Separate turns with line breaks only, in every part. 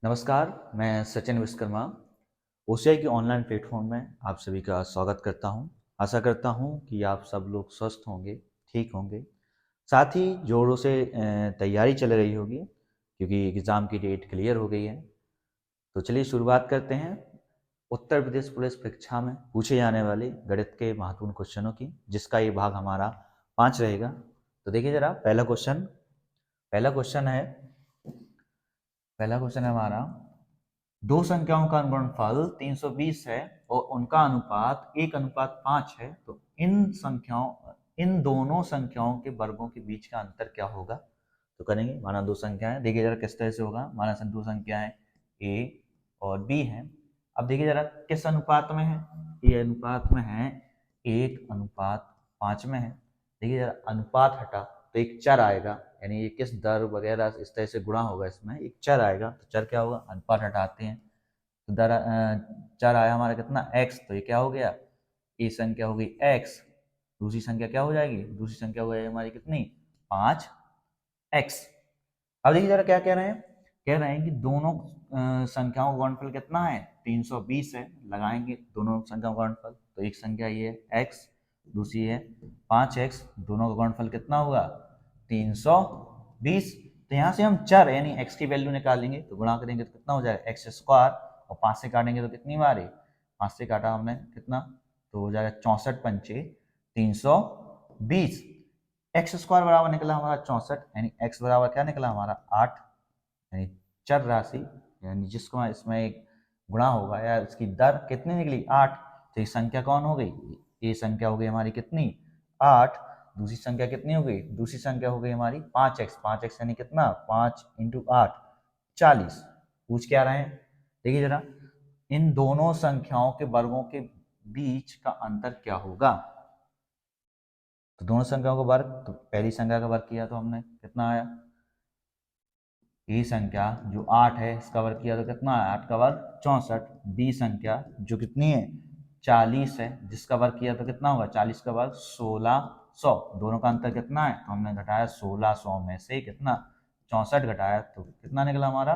नमस्कार, मैं सचिन विश्वकर्मा ओसीआई के ऑनलाइन प्लेटफॉर्म में आप सभी का स्वागत करता हूं। आशा करता हूं कि आप सब लोग स्वस्थ होंगे, ठीक होंगे। साथ ही जोरों से तैयारी चल रही होगी क्योंकि एग्ज़ाम की डेट क्लियर हो गई है। तो चलिए शुरुआत करते हैं उत्तर प्रदेश पुलिस परीक्षा में पूछे जाने वाले गणित के महत्वपूर्ण क्वेश्चनों की, जिसका ये भाग हमारा 5 रहेगा। तो देखिए ज़रा पहला क्वेश्चन है हमारा। दो संख्याओं का गुणनफल 320 है और उनका अनुपात 1:5 है, तो इन दोनों संख्याओं के वर्गों के बीच का अंतर क्या होगा? तो करेंगे। माना दो संख्या है, देखिए जरा किस तरह से होगा। माना दो संख्या है ए और बी है। अब देखिए जरा किस अनुपात में है। ये अनुपात में है 1:5 में है। देखिए जरा अनुपात हटा तो एक चर आएगा, यानी ये किस दर वगैरह इस तरह से गुणा होगा, इसमें एक चर आएगा। तो चर क्या होगा? अनुपात हटाते हैं तो चर आया हमारा कितना? x। तो ये क्या हो गया? ए संख्या हो गई x। दूसरी संख्या क्या हो जाएगी? दूसरी संख्या हो जाएगी हमारी कितनी? 5x। अब देखिए जरा क्या कह रहे हैं। कह रहे हैं कि दोनों संख्याओं का गुणनफल कितना है? 320 है। लगाएंगे दोनों संख्याओं का गुणनफल, तो एक संख्या ये है x, दूसरी है 5x। दोनों का गुणनफल कितना होगा? 320। तो यहाँ से हम चर यानी x की वैल्यू निकालेंगे, तो गुणा करेंगे तो कितना हो जाएगा? x square. और 5 से काटेंगे तो कितनी बार? 5 से काटा हमने कितना, तो हो जाएगा 64 पंचे 320। एक्स स्क्वायर बराबर निकला हमारा 64, यानी एक्स बराबर क्या निकला हमारा? 8। यानी चर राशि यानी जिसको इसमें एक गुणा होगा या इसकी दर कितनी निकली? 8। तो ये संख्या कौन हो गई? ये संख्या हो गई हमारी कितनी? 8। दूसरी संख्या कितनी हो गई? दूसरी संख्या हो गई हमारी 5x। 5x यानी कितना? 5 × 8 40। पूछ क्या रहे हैं? देखिए जरा, इन दोनों संख्याओं के वर्गों के बीच का अंतर क्या होगा? तो दोनों संख्याओं का वर्ग, तो पहली संख्या का वर्ग किया तो हमने कितना आया? ए संख्या जो 8 है इसका वर्ग किया तो कितना आया? 8 का वर्ग 64। बी संख्या जो कितनी है? 40 है, जिसका वर्ग किया तो कितना होगा? 40 का वर्ग 1600। दोनों का अंतर कितना है? तो हमने घटाया 1600 में से कितना? 64 घटाया तो कितना निकला हमारा?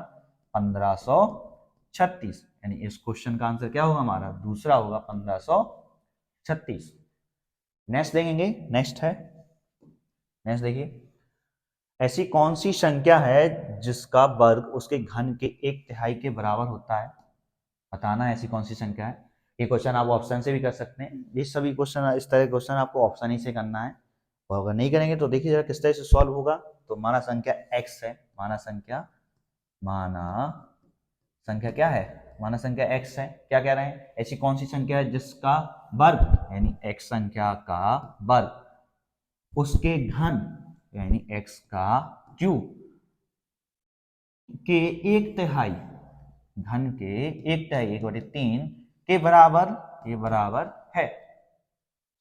1536। यानी इस क्वेश्चन का आंसर क्या होगा हमारा? दूसरा होगा 1536। नेक्स्ट देखेंगे। नेक्स्ट देखिए, ऐसी कौन सी संख्या है जिसका वर्ग उसके घन के 1/3 के बराबर होता है? बताना ऐसी कौन सी संख्या है। ये क्वेश्चन आप ऑप्शन से भी कर सकते हैं। ये सभी क्वेश्चन, इस तरह के क्वेश्चन आपको ऑप्शन ही से करना है, और अगर नहीं करेंगे तो देखिए जरा किस तरह से सॉल्व होगा। तो माना संख्या x है। माना संख्या क्या है? माना संख्या x है। क्या कह रहे हैं? ऐसी कौन सी संख्या है जिसका वर्ग यानी x संख्या का वर्ग उसके घन यानी x का क्यूब के 1/3, घन के 1/3 1/3 के बराबर ये बराबर है।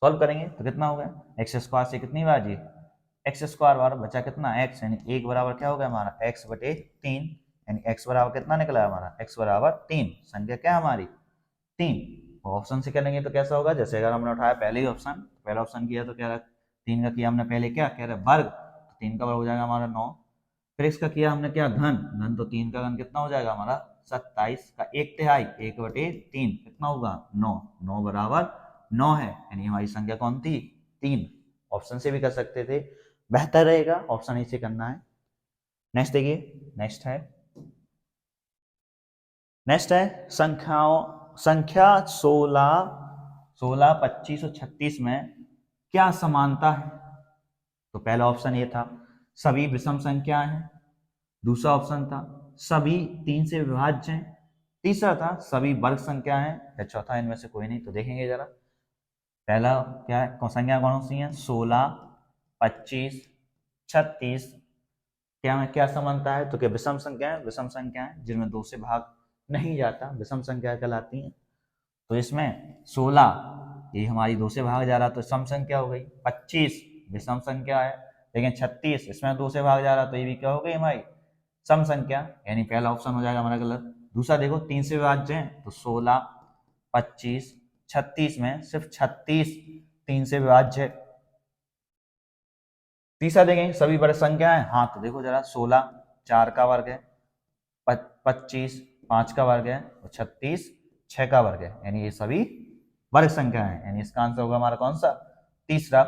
सॉल्व करेंगे तो कितना होगा? एक्स स्क्वायर से कितनी बार जी? एक्स स्क्वायर बार बचा कितना? एक्स, यानी एक बराबर क्या होगा हमारा? x/3। यानी x बराबर कितना निकला हमारा? x बराबर 3। संख्या क्या हमारी? 3। ऑप्शन से करेंगे तो कैसा होगा? जैसे अगर हमने उठाया पहले ही ऑप्शन, पहला ऑप्शन किया तो क्या रहा? 3 का किया हमने पहले, क्या कह रहे? वर्ग। तो 3 का वर्ग हो जाएगा हमारा 9। फिर इसका किया हमने क्या? घन। तो 3 का घन कितना हो जाएगा हमारा? 27 का 1/3 1/3 कितना होगा? 9। 9 बराबर 9 है, यानी हमारी संख्या कौन थी? 3। ऑप्शन से भी कर सकते थे, बेहतर रहेगा ऑप्शन ही से करना है। नेक्स्ट देखिए। नेक्स्ट है संख्या 16, 25 और 36 में क्या समानता है? तो पहला ऑप्शन ये था सभी विषम संख्याएं हैं। दूसरा ऑप्शन था सभी 3 से विभाज्य हैं। तीसरा था सभी वर्ग संख्या हैं। या चौथा इनमें से कोई नहीं। तो देखेंगे जरा, पहला क्या है? संख्या कौन सी है? 16, 25, 36 क्या समानता है? तो क्या विषम संख्याएं? विषम संख्याएं जिनमें 2 से भाग नहीं जाता विषम संख्या कहलाती हैं। तो इसमें 16 ये हमारी 2 से भाग जा रहा तो सम संख्या हो गई। 25 विषम संख्या है, लेकिन 36 इसमें 2 से भाग जा रहा तो ये भी क्या हो गई हमारी? सम संख्या। यानी पहला ऑप्शन हो जाएगा हमारा गलत। दूसरा देखो 3 से विभाज्य है, तो 16, 25, 36 में सिर्फ 36 3 से विभाज्य है। तीसरा देखें सभी बड़े संख्या है। हाँ, तो देखो जरा 16 4 का वर्ग है, 25 5 का वर्ग है और 36 6 का वर्ग है, यानी ये सभी वर्ग संख्या है, यानी इसका आंसर होगा हमारा कौन सा, तीसरा।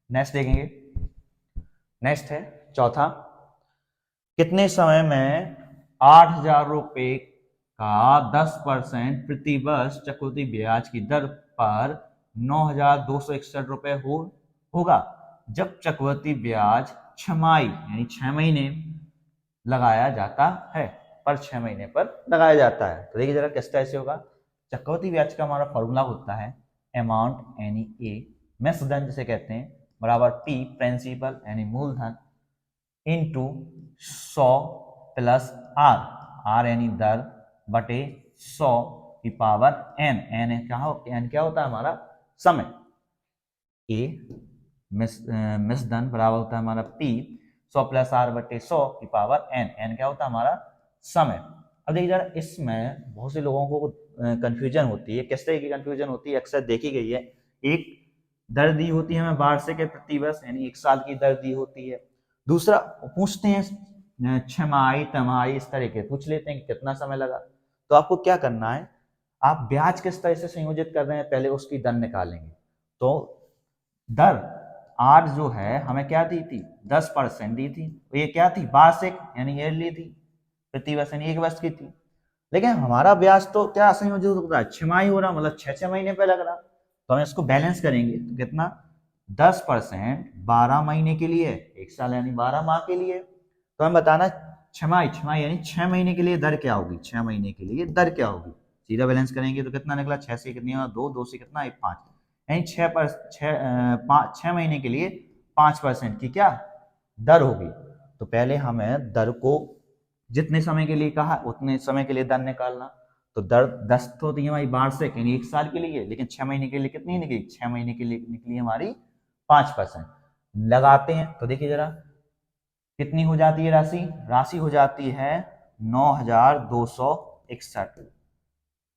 नेक्स्ट देखेंगे, नेक्स्ट है चौथा, कितने समय में 8,000 रुपए का 10% प्रतिवर्ष चक्रवृद्धि ब्याज की दर पर 9,261 रुपए होगा जब चक्रवृद्धि ब्याज छमाही यानी 6 महीने लगाया जाता है, पर 6 महीने पर लगाया जाता है। तो देखिए जरा किस तरह से होगा। चक्रवृद्धि ब्याज का हमारा फॉर्मूला होता है अमाउंट यानी ए, मेसधन जिसे कहते हैं, बराबर पी प्रिंसिपल यानी मूलधन इनटू 100 प्लस आर, आर यानी दर बटे 100 की पावर एन, एन क्या होता है हमारा समय, ए मिसधन बराबर होता है हमारा पी 100 प्लस आर बटे 100 की पावर एन, एन क्या होता है हमारा समय। अब देखिए जरा इसमें बहुत से लोगों को कंफ्यूजन होती है, किस तरह की कंफ्यूजन होती है अक्सर देखी गई है। एक दर दी होती है हमें वार्षिक प्रतिवर्ष यानी 1 साल की दर दी होती है, दूसरा पूछते हैं छमाही तमाही, इस तरह के पूछ लेते हैं कि कितना समय लगा। तो आपको क्या करना है, आप ब्याज किस तरह से संयोजित कर रहे हैं पहले उसकी दर निकालेंगे। तो दर आर जो है हमें क्या दी थी, 10% दी थी, तो ये क्या थी वार्षिक यानी ईयरली थी, प्रतिवर्ष यानी 1 वर्ष की थी। लेकिन हमारा ब्याज तो क्या संयोजित हो रहा है, छमाही हो रहा, मतलब 6 महीने पे लग रहा। तो हम इसको बैलेंस करेंगे तो कितना, 10% 12 महीने के लिए, 1 साल यानी 12 माह के लिए। तो हमें बताना छमाही, छमाही यानी 6 महीने के लिए दर क्या होगी, 6 महीने के लिए दर क्या होगी। सीधा बैलेंस करेंगे तो कितना निकला, 6 से कितनी, 2 2 से कितना 1 5, यानी 6 महीने के लिए 5% की क्या दर होगी। तो पहले हमें दर को जितने समय के लिए कहा उतने समय के लिए दर निकालना। तो दर 10 तो थी हमारी वार्षिक यानी 1 साल के लिए, लेकिन 6 महीने के लिए कितनी निकली, 6 महीने के लिए निकली हमारी 5%। लगाते हैं तो देखिए जरा कितनी हो जाती है राशि, राशि हो जाती है 9,261।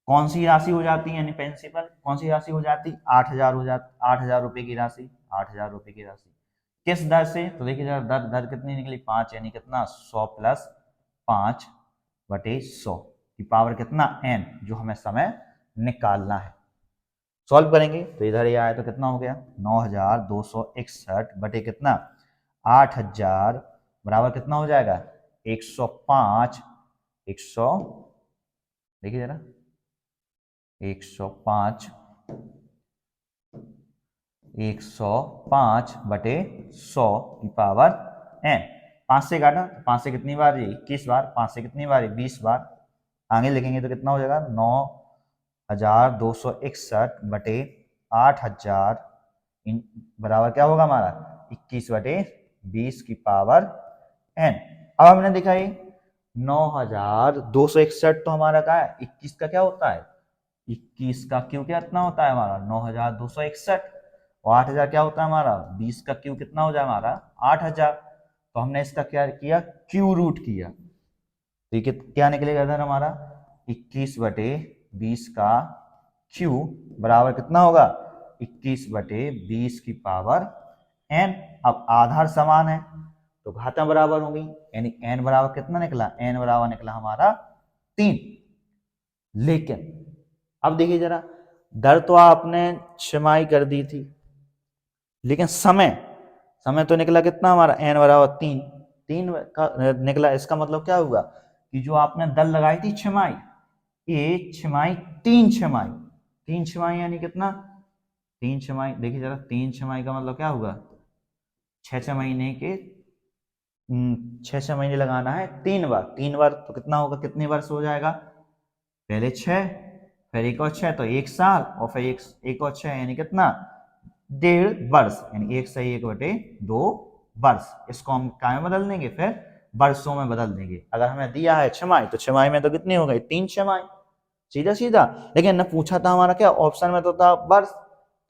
कौन सी राशि हो जाती है यानी प्रिंसिपल, कौन सी राशि हो जाती, 8,000 हो जाती, 8,000 रुपए की राशि, 8,000 रुपए की राशि किस दर से। तो देखिए जरा दर दर कितनी निकली, 5 यानी कितना 100 प्लस 5 बटे 100 की पावर कितना n, जो हमें समय निकालना है। सॉल्व करेंगे तो इधर ये आया तो कितना हो गया 9,261 बटे कितना 8,000 बराबर कितना हो जाएगा 105, 100 देखिए जरा 105 बटे 100 की पावर n। 5 से काटा, 5 से कितनी बार, 21 बार, 5 से कितनी बार 20 बार। आगे लिखेंगे तो कितना हो जाएगा 9,261 बटे 8,000 बराबर क्या होगा हमारा 21 बटे 20 की पावर n। अब हमने देखा ये 9,261 तो हमारा क्या है 21 का क्या होता है, 21 का क्यू कितना होता है हमारा 9,261, और 8,000 क्या होता है हमारा 20 का क्यू कितना हो जाए हमारा 8,000। तो हमने इसका क्या किया, क्यू रूट किया, तो ये क्या निकलेगा इधर हमारा 21 बटे 20 का क्यू बराबर कितना होगा 21 बटे 20 की पावर n। अब आधार समान है तो घाता बराबर होगी, यानी n बराबर कितना निकला, n बराबर निकला हमारा 3। लेकिन अब देखिए जरा दर तो आपने छमाही कर दी थी, लेकिन समय समय तो निकला कितना हमारा n बराबर 3, 3 का निकला। इसका मतलब क्या हुआ कि जो आपने दर लगाई थी छमाही, ये छमाही 3 छमाही, 3 छमाही यानी कितना 3 छमाही, देखिए जरा 3 छमाही का मतलब क्या हुआ 6 महीने के 6 महीने लगाना है 3 बार, 3 बार तो कितना होगा, कितने वर्ष हो जाएगा, पहले 6 फिर 1 और 6 तो 1 साल, और फिर 1 और 6 यानी कितना 1.5 वर्ष, यानी 1 से 1 बटे 2 वर्ष। इसको हम क्या में बदल देंगे, फिर वर्षों में बदल देंगे। अगर हमें दिया है छमाही तो छमाही में तो कितनी हो गई 3 छमाही, सीधा सीधा। लेकिन न पूछा था हमारा क्या, ऑप्शन में तो था वर्ष,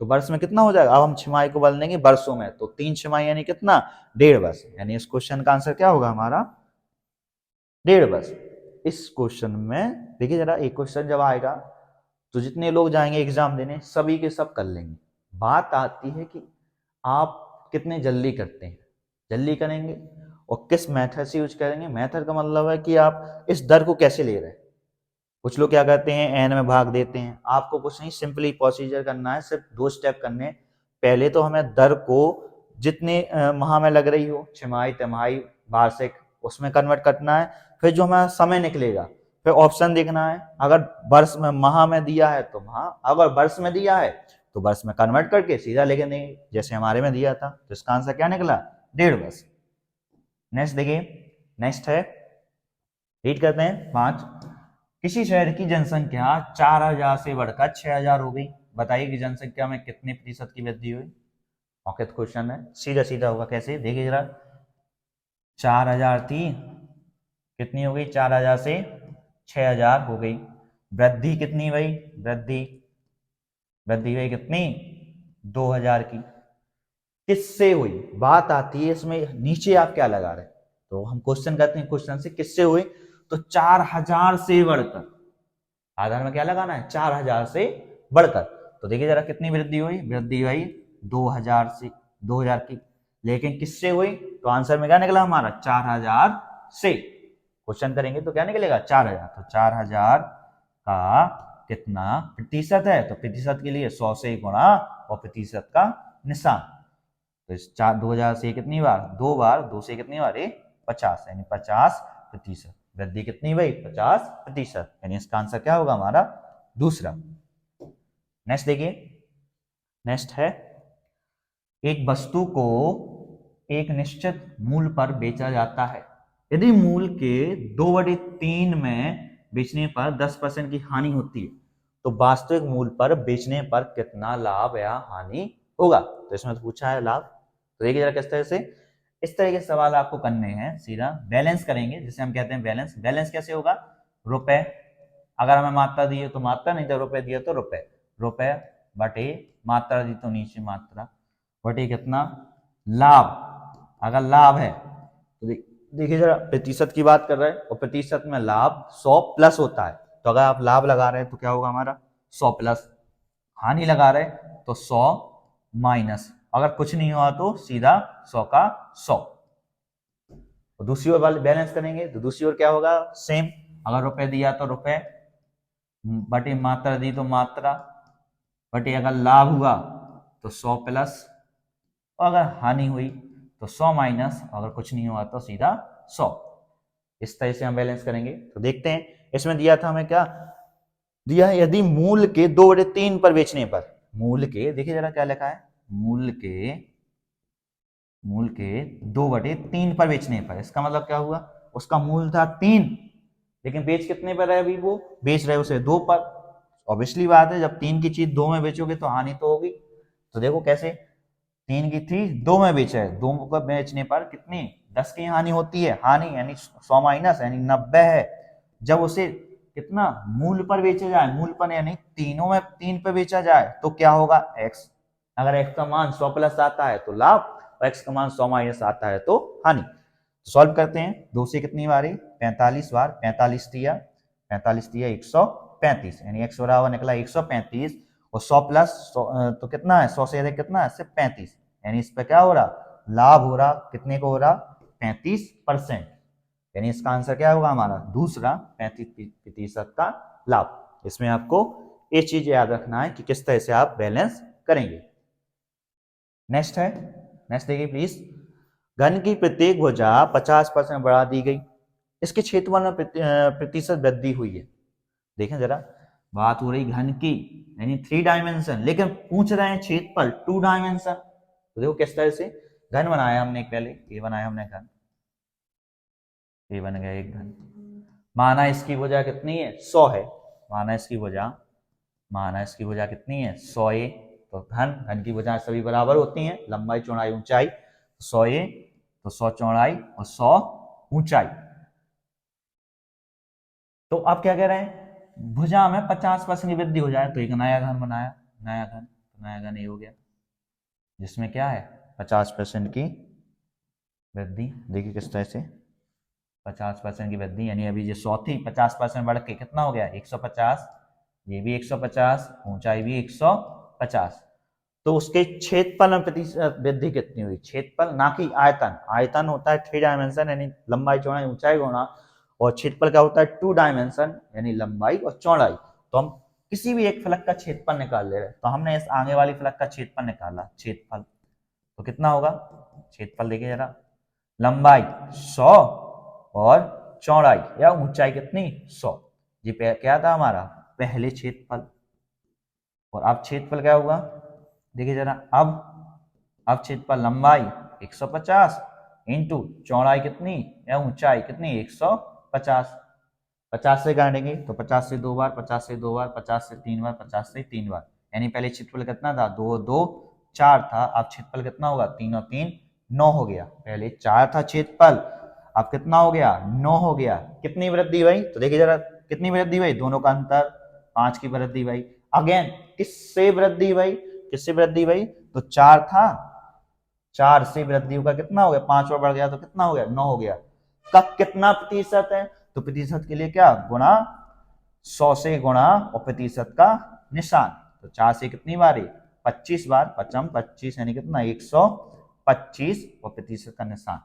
तो वर्ष में कितना हो जाएगा, अब हम छमाही को बदल देंगे वर्षों में, तो 3 छमाही यानी कितना 1.5 वर्ष, यानी इस क्वेश्चन का आंसर क्या होगा हमारा 1.5 वर्ष। इस क्वेश्चन में देखिए जरा एक क्वेश्चन जब आएगा तो जितने लोग जाएंगे एग्जाम देने सभी के सब कर लेंगे। बात आती है कि आप कितने जल्दी करते हैं, जल्दी करेंगे और किस मेथड से यूज करेंगे। मेथड का मतलब है कि आप इस दर को कैसे ले रहे हैं। कुछ लोग क्या करते हैं, n में भाग देते हैं। आपको कुछ नहीं, सिंपली प्रोसीजर करना है, सिर्फ 2 स्टेप करने। पहले तो हमें दर को जितने माह में लग रही हो, छमाही, तिमाही, वार्षिक, उसमें कन्वर्ट करना है। फिर जो हमारा समय निकलेगा, फिर ऑप्शन देखना है। अगर वर्ष में, माह में दिया है तो माह, अगर वर्ष में दिया है तो वर्ष में कन्वर्ट करके सीधा लेके देंगे, जैसे हमारे में दिया था। तो इसका आंसर क्या निकला, 1.5 वर्ष। नेक्स्ट देखिए, नेक्स्ट है, रीड करते हैं 5। किसी शहर की जनसंख्या 4000 से बढ़कर 6000 हो गई। बताइए कि जनसंख्या में कितने प्रतिशत की वृद्धि हुई। मौखिक क्वेश्चन है, सीधा सीधा होगा। कैसे, देखिए जरा, 4000 थी, कितनी हो गई, 4000 से 6000 हो गई। वृद्धि कितनी हुई, वृद्धि हुई कितनी, 2000 की। किससे हुई, बात आती है इसमें नीचे आप क्या लगा रहे हैं। तो हम क्वेश्चन करते हैं, क्वेश्चन से किससे हुई, तो 4000 से बढ़कर, आधार में क्या लगाना है, 4000 से बढ़कर। तो देखिए जरा कितनी वृद्धि हुई, वृद्धि हुई 2000 से, 2000 की। लेकिन किससे हुई, तो आंसर में क्या निकला हमारा, 4000 से। क्वेश्चन करेंगे तो क्या निकलेगा, 4000। तो 4000 का कितना प्रतिशत है, तो प्रतिशत के लिए 100 से गुणा और प्रतिशत का निशान। तो इस 2000 से कितनी बार, 2 बार, 2 से कितनी बार, 50, यानी 50%। वृद्धि कितनी हुई, 50%, यानी इसका आंसर क्या होगा हमारा, दूसरा। नेक्स्ट देखिए, नेक्स्ट है, एक वस्तु को एक निश्चित मूल्य पर बेचा जाता है। यदि मूल्य के 2/3 में बेचने पर 10% की हानि होती है, तो वास्तविक मूल्य पर बेचने पर कितना लाभ या हानि होगा। तो इसमें तो पूछा है लाभ। तो देखिए जरा किस तरह से, इस तरह के सवाल आपको करने हैं। सीधा बैलेंस करेंगे, जिसे हम कहते हैं बैलेंस। बैलेंस कैसे होगा, रुपए, अगर हमें मात्रा दी है तो मात्रा, नहीं तो रुपए दिया तो रुपए। रुपए बटे मात्रा दी तो नीचे मात्रा, बटे कितना, लाभ। अगर लाभ है तो देखिए जरा, प्रतिशत की बात कर रहे हैं, और प्रतिशत में लाभ 100 प्लस होता है। तो अगर आप लाभ लगा रहे हैं तो क्या होगा हमारा, 100 प्लस। हानि लगा रहे तो 100 माइनस। अगर कुछ नहीं हुआ तो सीधा 100 का 100। तो दूसरी ओर वाले बैलेंस करेंगे तो दूसरी ओर क्या होगा, सेम। अगर रुपए दिया तो रुपए, बटे मात्रा दी तो मात्रा, बटे अगर लाभ हुआ तो 100 प्लस, और अगर हानि हुई तो 100 माइनस, अगर कुछ नहीं हुआ तो सीधा 100। इस तरह से हम बैलेंस करेंगे। तो देखते हैं, इसमें दिया था हमें क्या दिया है, यदि मूल्य के 2/3 पर बेचने पर, मूल्य के, देखिए जरा क्या लिखा है, मूल्य के 2/3 पर बेचने पर। इसका मतलब क्या हुआ, उसका मूल्य था 3, लेकिन बेच कितने पर है, अभी वो बेच रहे उसे 2 पर। ऑब्वियसली बात है, जब 3 की चीज 2 में बेचोगे तो हानि तो होगी। तो देखो कैसे, 3 की थी 2 में बेचा है, 2 को बेचने पर कितनी, 10 की हानि होती है। हानि यानी 100 माइनस, यानी 90 है। जब उसे कितना मूल्य पर बेचा जाए, मूल्य पर यानी तीनों में 3 पे बेचा जाए तो क्या होगा, x। अगर x का मान 100 प्लस आता है तो लाभ, और x का मान 100 माइनस आता है तो हानि। सॉल्व करते हैं, 2 से कितनी बार, 45 बार, 45 दिया 135, यानी x बराबर निकला 135, और 100 प्लस तो कितना है, 100 से अधिक कितना है, सिर्फ 35, यानी इस पे क्या हो रहा, लाभ हो रहा। कितने को हो रहा, 35%, यानी इसका आंसर क्या होगा हमारा, दूसरा, 35% का लाभ। इसमें आपको एक चीज याद रखना है कि किस तरह से आप बैलेंस करेंगे। नेक्स्ट है, नेक्स्ट देखिए प्लीज, घन की प्रत्येक भुजा 50% बढ़ा दी गई, इसके क्षेत्रफल में प्रतिशत वृद्धि हुई है। देखें जरा, बात हो रही घन की, यानी 3 डायमेंशन, लेकिन पूछ रहे हैं क्षेत्रफल 2 डायमेंशन। तो देखो किस तरह से, घन बनाया हमने पहले, ये बनाया हमने घन, ये बन गया एक घन। माना इसकी भुजा कितनी है, 100 है। माना इसकी भुजा कितनी है, 100 a। तो घन की भुजाएं सभी बराबर होती हैं, लंबाई चौड़ाई ऊंचाई। 100 a तो 100 चौड़ाई और 100 ऊंचाई। तो आप क्या कह रहे हैं, भुजा में 50% की वृद्धि हो जाए तो एक नया घन बनाया, नया घन ये हो गया, जिसमें क्या है 50% की वृद्धि। देखिए किस तरह से 50% की वृद्धि, यानी अभी जो 100 थी 50% बढ़ के कितना हो गया, 150। ये भी 150, ऊंचाई भी 150। तो उसके क्षेत्रफल में प्रतिशत वृद्धि कितनी हुई, क्षेत्रफल ना कि आयतन। आयतन होता है 3 डायमेंशन यानी लंबाई चौड़ाई ऊंचाई गुणा, और क्षेत्रफल क्या होता है 2 डायमेंशन यानी लंबाई और चौड़ाई। तो हम किसी भी एक फलक का क्षेत्रफल निकाल ले रहे हैं, तो हमने इस आगे वाली फलक का क्षेत्रफल निकाला, क्षेत्रफल तो कितना होगा, क्षेत्रफल देखिए जरा, लंबाई 100 और चौड़ाई या ऊंचाई कितनी 100, ये क्या था हमारा पहले क्षेत्रफल। और अब क्षेत्रफल क्या होगा, देखिए जरा, अब क्षेत्रफल लंबाई 150 इंटू चौड़ाई कितनी या ऊंचाई कितनी 150, 50 से काटेंगे तो 50 से 2 बार, 50 से 2 बार, 50 से 3 बार, 50 से 3 बार, यानी पहले क्षेत्रफल कितना था 2 2 4 था, अब क्षेत्रफल कितना होगा 3 और 3 9 हो गया। पहले 4 था क्षेत्रफल, अब कितना हो गया 9 हो गया। कितनी वृद्धि भाई, तो देखिए जरा कितनी वृद्धि भाई, दोनों का अंतर 5 की वृद्धि भाई। अगेन किससे वृद्धि भाई, किससे वृद्धि भाई, तो 4 था, 4 से वृद्धि होगा कितना हो गया 5 और बढ़ गया तो कितना हो गया 9 हो गया। कब कितना प्रतिशत है, तो प्रतिशत के लिए क्या गुणा, 100 से गुणा और प्रतिशत का निशान, तो 4 से कितनी बार 25 बार, 25 यानी कितना 125 और प्रतिशत का निशान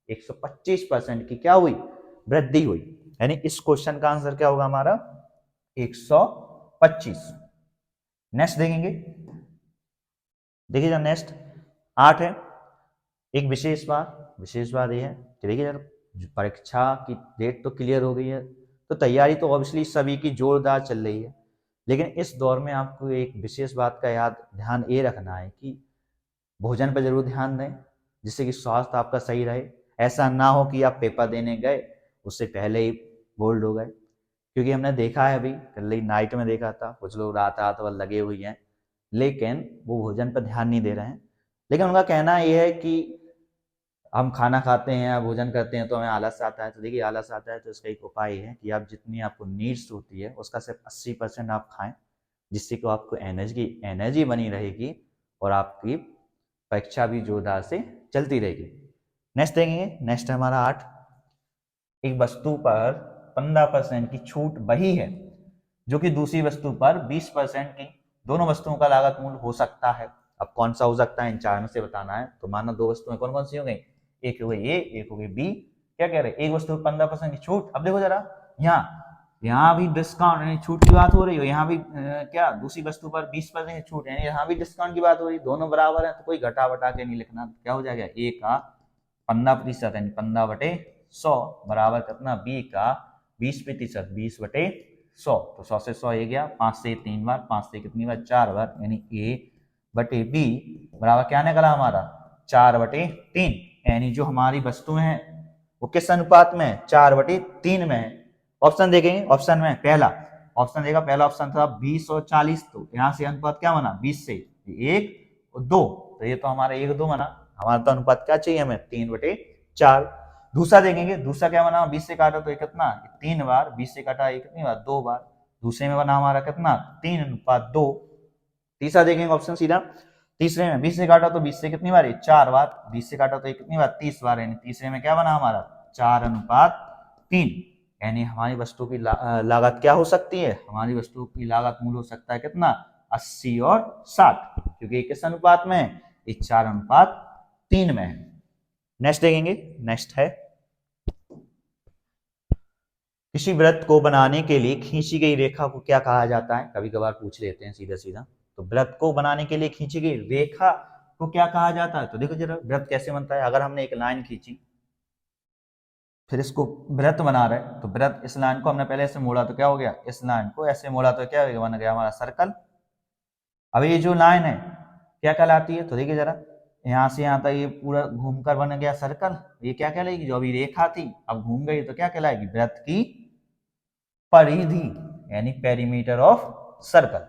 125% की क्या हुई वृद्धि हुई, यानी इस क्वेश्चन का आंसर क्या होगा हमारा 125। नेक्स्ट देखेंगे, देखिए नेक्स्ट 8 है, एक विशेष बात यह है कि देखिए यार परीक्षा की डेट तो क्लियर हो गई है, तो तैयारी तो ऑब्वियसली सभी की जोरदार चल रही है, लेकिन इस दौर में आपको एक विशेष बात का ध्यान ये रखना है कि भोजन पर जरूर ध्यान दें, जिससे कि स्वास्थ्य आपका सही रहे। ऐसा ना हो कि आप पेपर देने गए उससे पहले ही बोल्ड हो गए, क्योंकि हमने देखा है अभी कल ही नाइट में देखा था, कुछ लोग रात रात भर लगे हुए हैं लेकिन वो भोजन पर ध्यान नहीं दे रहे हैं। लेकिन उनका कहना यह है कि हम खाना खाते हैं या भोजन करते हैं तो हमें आलस आता है, तो देखिए आलस आता है तो इसका एक उपाय है कि आप जितनी आपको नीड्स होती है उसका सिर्फ 80% आप खाएं, जिससे कि आपको एनर्जी बनी रहेगी और आपकी परीक्षा भी जोरदार से चलती रहेगी। नेक्स्ट देखेंगे, नेक्स्ट है हमारा 8, एक वस्तु पर 15% की छूट वही है जो कि दूसरी वस्तु पर 20% की, दोनों वस्तुओं का लागत मूल्य हो सकता है। अब कौन सा हो सकता है इन चार में से बताना है, तो मानो दो वस्तुएं कौन कौन सी हो गई, एक हो गई ए, एक हो गई बी, क्या कह रहे हैं एक वस्तु पर 15% की छूट। अब देखो जरा यहाँ भी डिस्काउंट यानी छूट की बात हो रही है, यहाँ भी क्या दूसरी वस्तु पर 20% की छूट यानी यहाँ भी डिस्काउंट की बात हो रही है, दोनों बराबर है तो कोई घटा बटा के नहीं लिखना, क्या हो जाएगा ए का 15% यानी 15/100 बराबर कितना बी का 20% 20/100, तो 100 से 100 ये गया, 5 से 3 बार, 5 से कितनी बार 4 बार, यानी A/B बराबर क्या निकला हमारा 4/3, यानी जो हमारी वस्तुएं हैं वो किस अनुपात में 4/3 में है। ऑप्शन देखेंगे, ऑप्शन में पहला ऑप्शन देगा, पहला ऑप्शन था 20 और 40, तो यहाँ से अनुपात क्या बना 20 से 1 और 2, तो ये तो हमारा 1 2 बना, हमारा तो अनुपात क्या चाहिए हमें 3/4। दूसरा देखेंगे, दूसरा क्या बना 20 से काटा तो कितना 3 बार, 20 से काटा कितनी बार 2 बार, दूसरे में बना हमारा कितना 3:2। तीसरा देखेंगे ऑप्शन सीधा, तीसरे में 20 से काटा तो 20 से कितनी बार 4 बार, 20 से काटा तो कितनी बार 30 बार, यानी तीसरे में क्या बना हमारा 4:3, यानी हमारी वस्तु की लागत क्या हो सकती है, हमारी वस्तु की लागत मूल्य हो सकता है कितना 80 और 60, क्योंकि किस अनुपात में है 4:3 में है। नेक्स्ट देखेंगे, नेक्स्ट है किसी वृत्त को बनाने के लिए खींची गई रेखा को क्या कहा जाता है, कभी कभार पूछ लेते हैं सीधा सीधा, तो वृत्त को बनाने के लिए खींची गई रेखा को क्या कहा जाता है, तो देखो जरा वृत्त कैसे बनता है, अगर हमने एक लाइन खींची फिर इसको वृत्त बना रहे, तो वृत्त इस लाइन को हमने पहले ऐसे मोड़ा तो क्या हो गया, इस लाइन को ऐसे मोड़ा तो क्या हो गया, बन गया हमारा सर्कल। अब ये जो लाइन है क्या कहलाती है, तो देखिए जरा यहाँ से यहाँ तक ये पूरा घूमकर बन गया सर्कल, ये क्या कहलाएगी, जो अभी रेखा थी अब घूम गई तो क्या कहलाएगी वृत्त की परिधि, यानी पेरीमीटर ऑफ सर्कल,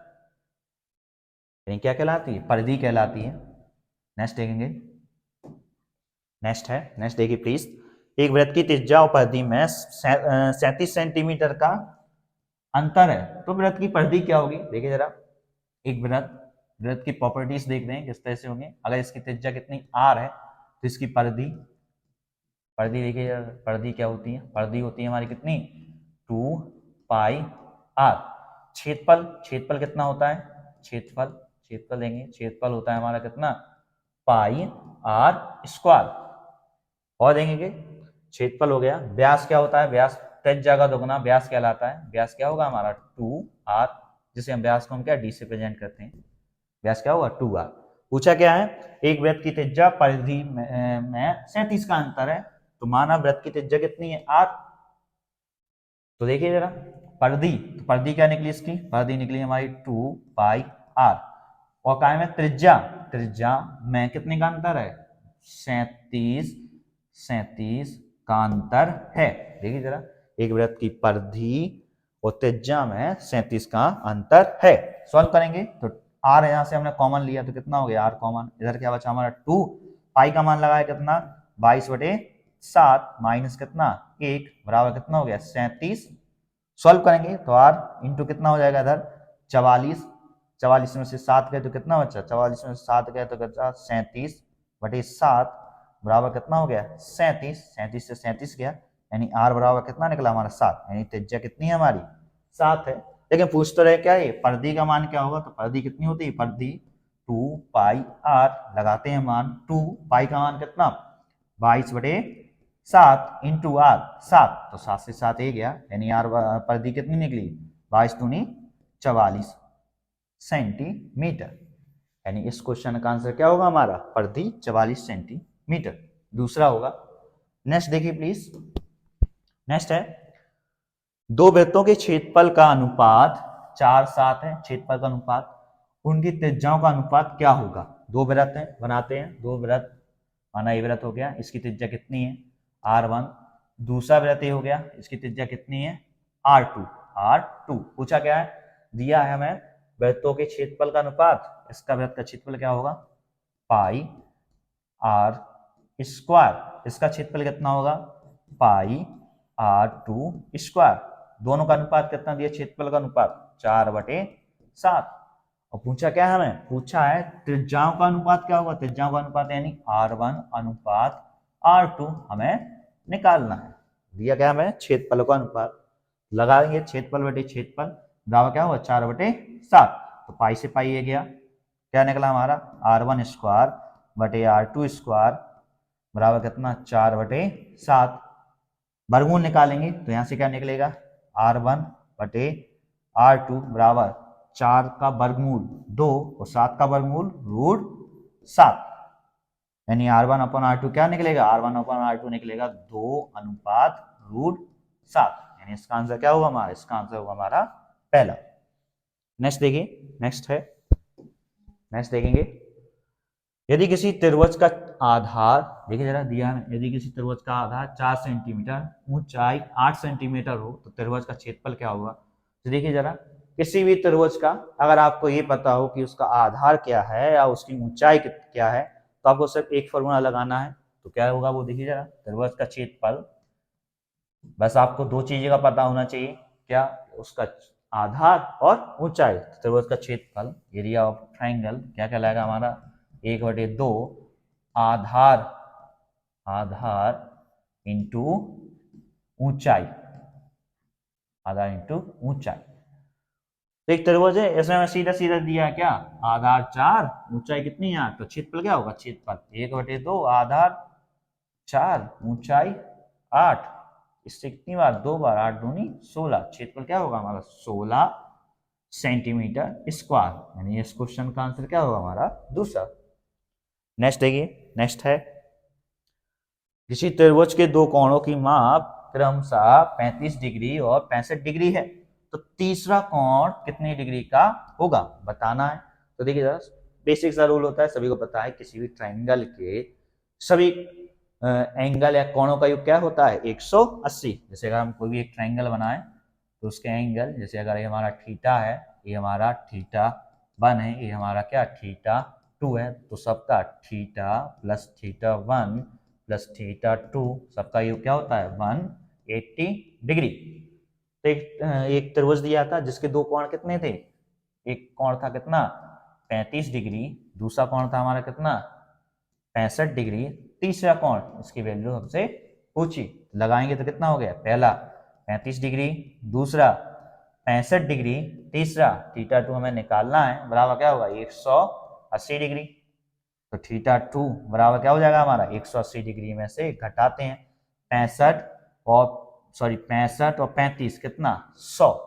यानी क्या कहलाती है परिधि कहलाती है। नेक्स्ट देखेंगे, नेक्स्ट है, नेक्स्ट देखिए प्लीज, एक वृत्त की त्रिज्या और परिधि में 37 सेंटीमीटर का अंतर है, तो वृत्त की परिधि क्या होगी, देखिए जरा एक वृत्त की प्रॉपर्टीज देख रहे हैं किस तरह से होंगे, अगर इसकी त्रिज्या कितनी r है तो इसकी परिधि देखिए परिधि क्या होती है, परिधि होती है हमारी कितनी 2πr। क्षेत्रफल कितना होता है, क्षेत्रफल क्षेत्रफल देंगे, क्षेत्रफल होता है हमारा कितना, पाई आर स्क्वायर, और देंगे कि क्षेत्रफल हो गया। व्यास क्या होता है, व्यास त्रिज्या का दुगुना व्यास कहलाता है। व्यास क्या होगा हमारा 2r, जिसे हम व्यास को हम क्या डी से प्रेजेंट करते हैं, व्यास क्या होगा 2r। पूछा क्या है, एक वृत्त की त्रिज्या परिधि में 37 का अंतर है, तो माना वृत्त की त्रिज्या कितनी है r। तो देखिए जरा परिधि, तो परिधि क्या निकली इसकी, परिधि निकली हमारी 2 पाई r, और काय में त्रिज्या, त्रिज्या में कितने का अंतर है, 37 का अंतर है। देखिए जरा एक वृत्त की परिधि और त्रिज्या में 37 का अंतर है। सॉल्व करेंगे तो r यहां से हमने कॉमन लिया तो कितना हो गया r कॉमन, इधर क्या बचा हमारा 2, पाई का मान लगाया कितना 22/7 माइनस कितना 1 बराबर कितना हो गया 37। सॉल्व करेंगे तो r इंटू कितना हो जाएगा इधर 44, 44 में से 7 गए तो कितना बचा, 44 में से 7 गए तो बचा 37/7 बराबर कितना हो गया 37, 37 से 37 गया, यानी r बराबर कितना निकला हमारा 7, यानी त्रिज्या कितनी है हमारी 7 है। लेकिन पूछ तो रहे क्या है परिधि का मान क्या होगा, तो परिधि कितनी होती है, परिधि 2 पाई r, लगाते हैं मान 2, पाई का मान कितना 22/7 इंटू r 7, तो 7 से 7 ए गया, यानी r परिधि कितनी निकली 22 दूनी 44 सेंटीमीटर, यानी इस क्वेश्चन का आंसर क्या होगा हमारा परिधि 44 सेंटीमीटर। दूसरा होगा, नेक्स्ट देखिए प्लीज, नेक्स्ट है दो वृत्तों के क्षेत्रफल का अनुपात 4:7 है, क्षेत्रफल का अनुपात, उनकी त्रिज्याओं का अनुपात क्या होगा। दो वृत्त हैं, बनाते हैं दो वृत्त, माना ये वृत्त हो गया, इसकी त्रिज्या कितनी है r1, दूसरा वृत्त ये हो गया, इसकी त्रिज्या कितनी है r2। पूछा क्या है, दिया है हमें वृत्तों के क्षेत्रफल का अनुपात, इसका वृत्त का क्षेत्रफल क्या होगा पाई r स्क्वायर, इसका क्षेत्रफल कितना होगा पाई r2 स्क्वायर, दोनों का अनुपात कितना दिया, क्षेत्रफल का अनुपात 4/7। और पूछा क्या है हमें, पूछा है त्रिज्याओं का अनुपात क्या होगा, त्रिज्याओं का अनुपात यानी r1 अनुपात r2 हमें निकालना है। दिया क्या हमें क्षेत्रफल का अनुपात, लगाएंगे क्षेत्रफल बटे क्षेत्रफल बराबर क्या होगा 4/7, तो पाई से पाई ये गया, क्या निकला हमारा r1 स्क्वायर बटे r2 स्क्वायर बराबर कितना 4/7। वर्गमूल निकालेंगे तो यहां से क्या निकलेगा r1 बटे r2 बराबर 4 का वर्गमूल 2 और 7 का वर्गमूल √7, यानी r1/r2 क्या निकलेगा, r1/r2 निकलेगा 2:7, यानी इसका आंसर क्या होगा हमारा, इसका आंसर होगा हमारा पहला। नेक्स्ट देखिए, नेक्स्ट है, नेक्स्ट देखेंगे, यदि किसी त्रिभुज का आधार, देखिए जरा दिया है, यदि किसी त्रिभुज का आधार 4 सेंटीमीटर, ऊंचाई 8 सेंटीमीटर हो तो त्रिभुज का क्षेत्रफल क्या होगा। तो देखिए जरा किसी भी त्रिभुज का अगर आपको ये पता हो कि उसका आधार क्या है या उसकी ऊंचाई क्या है, तो आपको सिर्फ एक फॉर्मूला लगाना है, तो क्या होगा वो देखिए जरा, त्रिभुज का क्षेत्रफल, बस आपको दो चीजें का पता होना चाहिए, क्या उसका आधार और ऊंचाई। त्रिभुज का क्षेत्रफल एरिया ऑफ ट्राइंगल क्या कहलाएगा हमारा 1/2 आधार, आधार इंटू ऊंचाई, आधार इंटू ऊंचाई। तो एक त्रिभुज है, इसमें हमें सीधा सीधा दिया है क्या, आधार 4 ऊंचाई कितनी है, तो क्षेत्रफल क्या होगा, क्षेत्रफल 1/2 आधार 4 ऊंचाई 8, इससे कितनी बार 2 बार 8 दूनी 16, क्षेत्रफल क्या होगा हमारा 16 सेंटीमीटर स्क्वायर, यानी इस क्वेश्चन का आंसर क्या होगा हमारा दूसरा। नेक्स्ट देखिए, नेक्स्ट है किसी त्रिभुज के दो कोणों की माप क्रमशः 35 डिग्री और 65 डिग्री है, तो तीसरा कोण कितनी डिग्री का होगा बताना है। तो देखिए जरा बेसिक सा रूल होता है, सभी को पता है, किसी भी ट्राइंगल के सभी एंगल या कोणों का योग क्या होता है 180। जैसे अगर हम कोई भी एक ट्राइंगल बनाए तो उसके एंगल, जैसे अगर ये हमारा थीटा है, ये हमारा θ1 है, ये हमारा क्या θ2 है, तो सबका थीटा प्लस θ1 प्लस θ2 सबका योग क्या होता है 180 डिग्री। तो एक त्रिभुज दिया था जिसके दो कोण कितने थे, एक कोण था कितना 35 डिग्री, दूसरा कोण था हमारा कितना 65 डिग्री, तीसरा कोण इसकी वैल्यू हमसे पूछी, लगाएंगे तो कितना हो गया, पहला 35 डिग्री, दूसरा 65 डिग्री, तीसरा थीटा 2 हमें निकालना है, बराबर क्या होगा 180 डिग्री। तो थीटा 2 बराबर क्या हो जाएगा हमारा 180 डिग्री में से घटाते हैं 65 और 35 कितना 100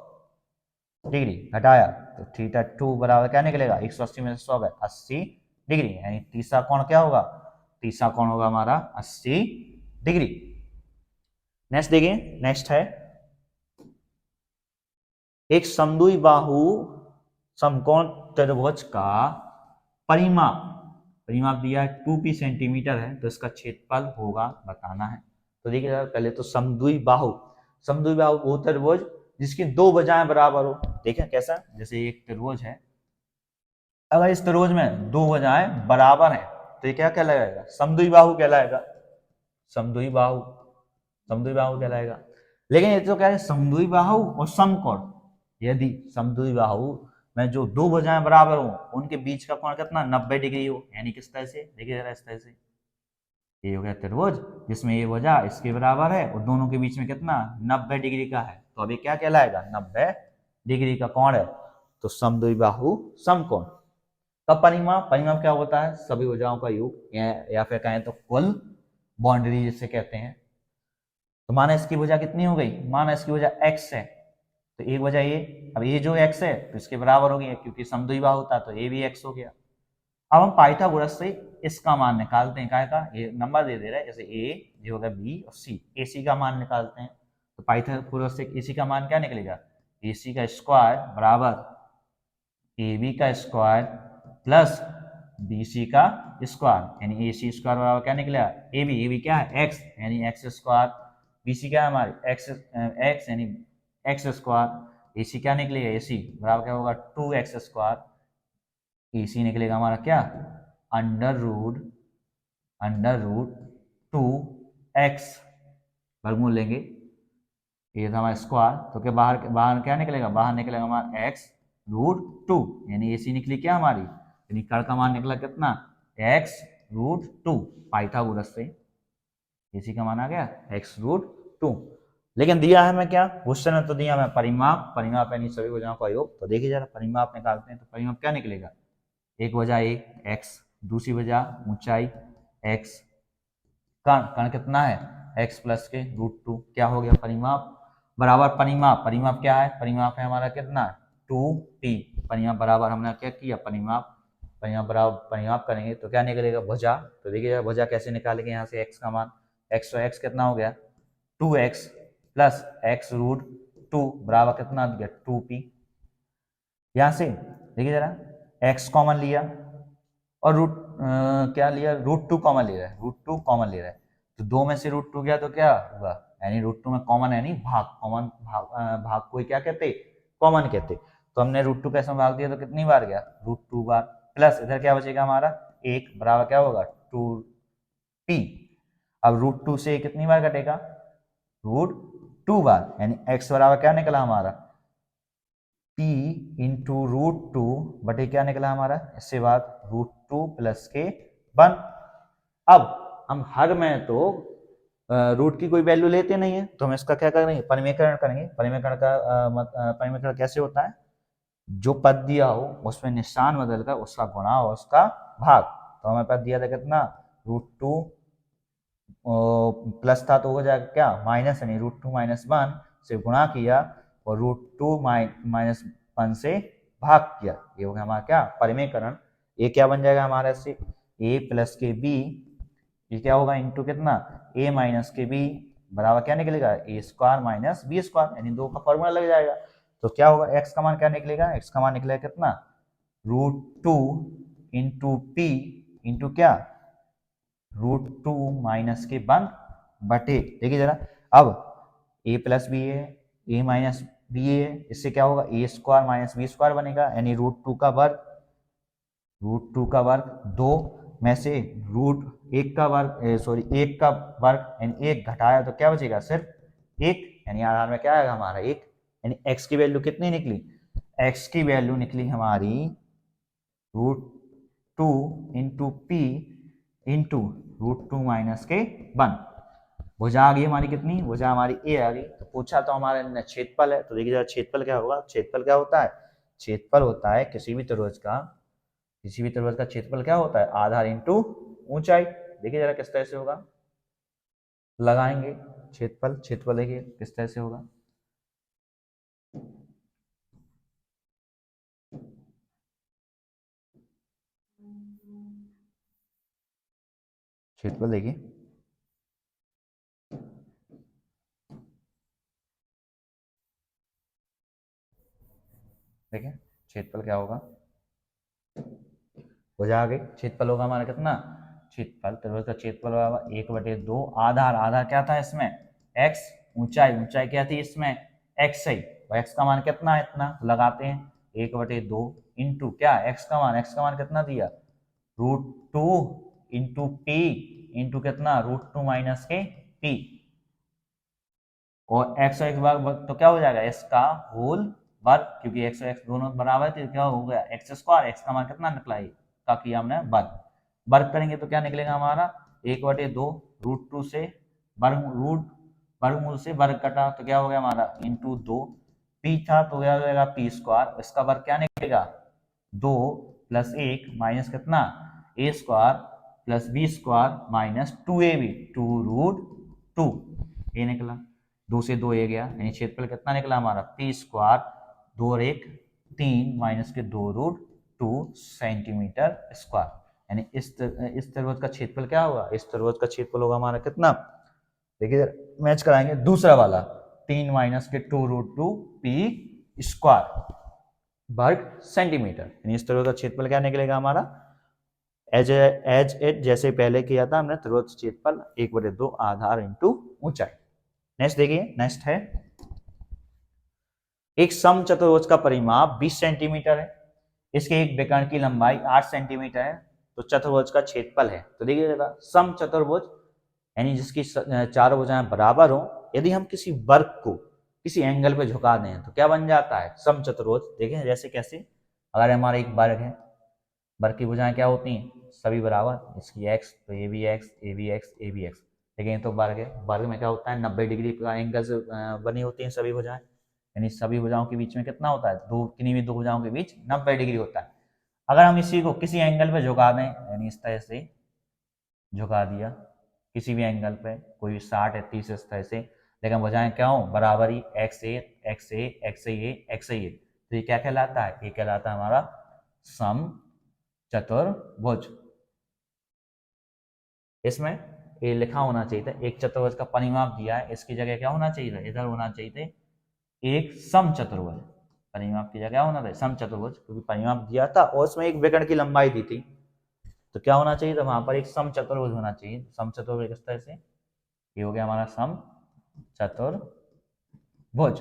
डिग्री घटाया, तो थीटा 2 बराबर क्या निकलेगा 180 में से 100 गए 80 डिग्री, यानी तीसरा कोण क्या होगा, तीसरा कोण होगा हमारा 80 डिग्री। नेक्स्ट देखिए, नेक्स्ट है एक समद्वि बाहु समकोण त्रिभुज का परिमाप, परिमाप दिया है 2p सेंटीमीटर है, तो इसका क्षेत्रफल होगा बताना है। तो देखिए पहले तो समद्वि बाहु वो त्रिभुज जिसकी दो भुजाएं बराबर हो। देखें कैसा, जैसे एक त्रिभुज है, अगर इस त्रिभुज में दो भुजाएं बराबर हैं तो ये क्या कहलाएगा, समद्वि बाहु कहलाएगा, समद्वि बाहु कहलाएगा। लेकिन ये तो क्या है, समद्वि बाहु और समकोण, यदि समद्वि बाहु में जो दो भुजाएं बराबर हो उनके बीच का कोण कितना 90 डिग्री हो, यानी किस तरह से, देखिए जरा इस तरह से, ये हो गया त्रिभुज जिसमें ये भुजा इसके बराबर है और दोनों के बीच में कितना 90 डिग्री का है, तो अभी क्या कहलाएगा 90 डिग्री का कोण है, तो समद्वि बाहु समकोण का परिमाप क्या होता है, सभी भुजाओं का योग या फिर कहें तो कुल बाउंड्री जिसे कहते हैं। तो माना इसकी भुजा कितनी हो गई, माना इसकी भुजा x है, तो एक भुजा ये, अब ये जो x है तो इसके बराबर हो गई, क्योंकि समद्वि बाहु होता तो ये भी x हो गया। अब हम पाइथागोरस से इसका मान निकालते हैं, काय का, ये नंबर दे रहा है, जैसे a ये होगा b और c, ac का मान निकालते हैं। तो पाइथागोरस से ac का मान क्या निकलेगा, ac का स्क्वायर बराबर ab का स्क्वायर प्लस bc का स्क्वायर, यानी ac स्क्वायर बराबर क्या निकलेगा ab क्या है x, यानी x स्क्वायर, bc क्या है हमारे x यानी x स्क्वायर, ac क्या निकलेगा ac बराबर क्या होगा 2x स्क्वायर, AC निकलेगा हमारा क्या अंडर रूट 2x, वर्गमूल लेंगे, ये था हमारा स्क्वायर, तो क्या बाहर क्या निकलेगा, बाहर निकलेगा हमारा x रूट 2, यानी AC निकली क्या हमारी, यानी कड़ का मान निकला कितना x रूट 2, पाइथागोरस से AC का मान आ गया x रूट 2। लेकिन दिया है हमें क्या, क्वेश्चन में तो दिया हमें परिमाप यानी सभी भुजाओं का योग। तो देखिए जरा परिमाप निकालते हैं, तो परिमाप क्या निकलेगा, एक वजह एक x, दूसरी वजह ऊंचाई x, कण कितना है x प्लस के रूट 2, क्या हो गया परिमाप बराबर परिमाप क्या है, परिमाप है हमारा कितना 2p, परिमाप बराबर हमने क्या किया परिमाप बराबर परिमाप करेंगे तो क्या निकलेगा भुजा। तो देखिए भुजा कैसे निकालेंगे, यहाँ से x का मान x कितना हो गया 2x प्लस x रूट 2 बराबर कितना दिया 2p। यहाँ से देखिए जरा x कॉमन लिया और क्या लिया रूट 2 कॉमन ले रहा है, रूट 2 कॉमन ले रहा है, तो दो में से रूट 2 गया तो क्या हुआ, यानी रूट 2 में कॉमन है नहीं भाग को क्या कहते कॉमन कहते। तो हमने रूट 2 कैसे भाग दिया तो कितनी बार गया रूट 2 बार, प्लस इधर क्या बचेगा हमारा एक बराबर क्या होगा 2p। अब रूट 2 से कितनी बार कटेगा रूट 2 बार, यानी x बराबर क्या निकला हमारा p इंटू रूट 2 बटे क्या निकला हमारा, इससे बाद रूट 2 प्लस के 1। अब हम हर में तो रूट की कोई वैल्यू लेते नहीं है, तो हम इसका क्या करेंगे परिमेयकरण करेंगे। परिमेयकरण कैसे होता है, जो पद दिया हो उसमें निशान बदलकर उसका गुणा और उसका भाग। तो हमें पद दिया था कितना रूट 2 प्लस था तो हो जाएगा क्या माइनस, यानी रूट 2 माइनस 1 से गुणा किया और रूट 2 माइनस 1 से भाग किया, ये हो गया हमारा क्या परिमेयकरण। ये क्या बन जाएगा हमारा इससे a प्लस के b, ये क्या होगा इंटू कितना a माइनस के b बराबर क्या निकलेगा a square minus b square, यानी दो का फॉर्मूला लग जाएगा। तो क्या होगा x का मान क्या निकलेगा, x का मान निकलेगा कितना रूट 2 इंटू p इंटू क्या रूट 2 माइनस के 1 बटे, देखिए जरा अब a प्लस बी है a माइनस बी है, इससे क्या होगा a square minus B square बनेगा, यानी रूट 2 का वर्ग 2 में से रूट 1 का वर्ग एक का वर्ग यानी 1 घटाया तो क्या बचेगा सिर्फ 1, यानी आधार में क्या आएगा हमारा 1, यानी x की वैल्यू कितनी निकली, x की वैल्यू निकली हमारी root 2 into P into root 2 minus के 1। भुजा आ गई हमारी कितनी, भुजा हमारी ए आ गई। तो पूछा तो हमारे क्षेत्रफल है, तो देखिए जरा क्षेत्रफल क्या होगा। क्षेत्रफल क्या होता है, क्षेत्रफल होता है किसी भी त्रिभुज का, किसी भी त्रिभुज का क्षेत्रफल क्या होता है, आधार इंटू ऊंचाई। देखिए जरा किस तरह से होगा, लगाएंगे क्षेत्रफल, क्षेत्रफल देखिए किस तरह से होगा। क्षेत्रफल देखिए, देखिए क्षेत्रफल क्या होगा, हो जा गई। क्षेत्रफल होगा हमारा कितना, क्षेत्रफल त्रिभुज का क्षेत्रफल होगा 1/2, आधार, आधार क्या था इसमें x, ऊंचाई, ऊंचाई क्या थी इसमें x है, तो x का मान कितना है, इतना लगाते हैं 1/2 इंटू क्या, x का मान, x का मान कितना दिया √2 इंटू p इंटू कितना √2 माइनस के p, और x और x वर्ग तो क्या हो जाएगा इसका होल वर्ग, क्योंकि x और x दोनों बराबर है तो क्या हो गया एक्स स्क्वायर, x का मान कितना निकला है का किया हमने वर्ग, वर्ग करेंगे तो क्या निकलेगा हमारा 1/2 √2 से वर्गमूल से वर्ग कटा तो क्या हो गया हमारा इंटू 2, p था तो क्या हो जाएगा p स्क्वायर, इसका वर्ग क्या निकलेगा 2 + 1 माइनस कितना a square plus b square minus 2ab 2√2, ये निकला, 2 से 2 ये गया, यानी क्षेत्रफल कितना निकला हमारा पी स्क्वायर 2 और 1 3 माइनस के 2√2 सेंटीमीटर स्क्वायर, यानी इस त्रिभुज का क्षेत्रफल क्या होगा, इस त्रिभुज का क्षेत्रफल होगा हमारा कितना, देखिए मैच कराएंगे दूसरा वाला 3 माइनस के 2√2 पी स्क्वायर वर्ग सेंटीमीटर, यानी इस त्रिभुज का क्षेत्रफल क्या निकलेगा हमारा, एज एट जैसे पहले किया था हमने त्रिभुज क्षेत्रफल 1/2 आधार इंटू ऊंचाई। नेक्स्ट देखिए, नेक्स्ट है एक समचतुर्भुज का परिमाप 20 सेंटीमीटर है, इसके एक विकर्ण की लंबाई 8 सेंटीमीटर है, तो चतुर्भुज का क्षेत्रफल है। तो देखिए जरा समचतुर्भुज यानी जिसकी चारों भुजाएं बराबर हो, यदि हम किसी वर्ग को किसी एंगल पे झुका दें तो क्या बन जाता है समचतुर्भुज। देखिए जैसे कैसे, अगर हमारा एक वर्ग है, वर्ग की भुजाएं क्या होती हैं सभी बराबर, इसकी x तो ये भी x, ये भी x, ये भी x, लेकिन तो वर्ग है, वर्ग में क्या होता है 90 डिग्री का एंगल से बनी होती हैं सभी भुजाएं, यानी सभी भुजाओं के बीच में कितना होता है, दो किन्हीं भी दो भुजाओं के बीच 90 डिग्री होता है। अगर हम इसी को किसी एंगल पे झुका दें, यानी इस तरह से झुका दिया किसी भी एंगल पे, कोई 60 है 30 इस तरह से, लेकिन भुजाएं क्या हो बराबरी x a x a x a x a, तो ये क्या कहलाता है, ये कहलाता है हमारा सम चतुर्भुज। इसमें ये लिखा होना चाहिए था, एक चतुर्भुज का परिमाप दिया है, इसकी जगह क्या होना चाहिए था, इधर होना चाहिए थे एक सम चतुर्भुज, परिमाप की जगह होना था सम चतुर्भुज, क्योंकि परिमाप दिया था और उसमें एक विकर्ण की लंबाई दी थी, तो क्या होना चाहिए था वहां पर एक सम चतुर्भुज होना चाहिए। सम चतुर्भुज किस तरह से, ये हो गया हमारा सम चतुर्भुज।